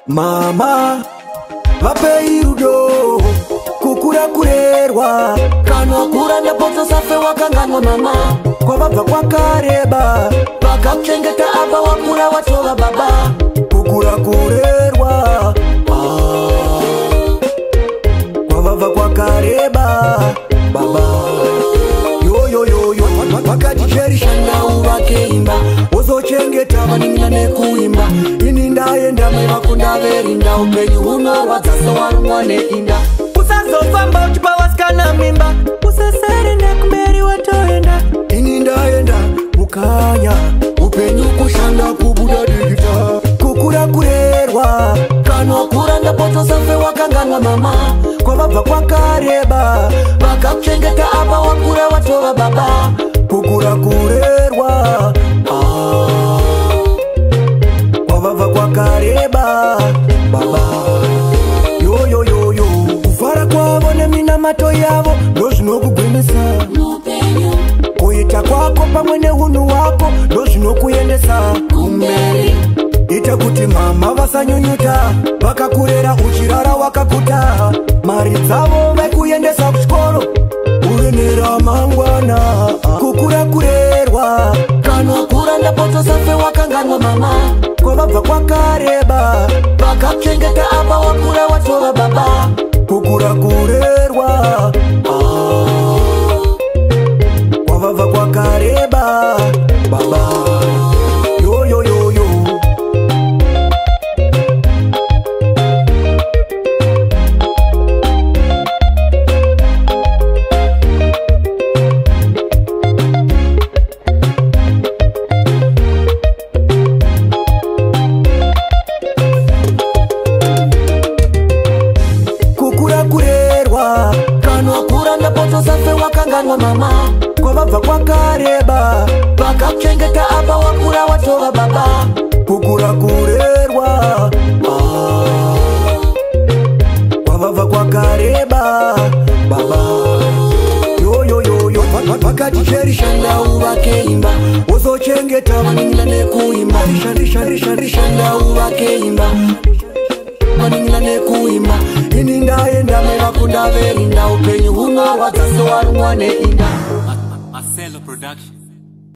Mama vape irudo kukura kurerwa kana kura nepoto safe wakanganwa mama kwa baba kwa kareba vakakuchengeta aba wakura watova baba kukura kurerwa kwa baba kwa kareba baba yo vakaticherisha ndau vakeimba wozochengeta vanimina nekuimba ini ndaenda mevakunda verinda upenyu huno wadzasa warumwa neinda usazofamba uchipa wasikana mimba useseri nekumberi watoenda ini ndaenda mukanya upenyu kushanda kubuda digita kukura kurerwa kanokura ndapoto safe wakanganwa mama kwa baba kwa kareba vakakuchengeta apa wakura watova baba kukura kurerwa kwa baba kwa kareba baba yo kufara kwavo nemina mato yavo ndozvinokugwemesa kuita kwako pamwe neunhu wako ndozvinokuendesa kumberi ita kuti mama vasanyunyuta vakakurera uchirara wakakuta mari dzavo vekuendesa kuchikoro uve neramangwana kukura kurerwa kanokura ndapoto safe wakanganwa mama kwavabva kwakareba vakakuchengeta apa wakura watova baba kukura kurerwa kwavabva kwakareba baba yo kanokura ndapoto safe wakanganwa mama kwavabva kwakareba vakakuchengeta apa wakura watova baba kukura kurerwa kwavabva kwakareba baba yo vakaticherisha ndau vakeimba wozochengeta vanimina nekuimba risha ndau vakeimba vanimina nekuimba ini ndaenda mevakunda verinda upenyu huno wadzasa warumwa neinda Marcelo Production.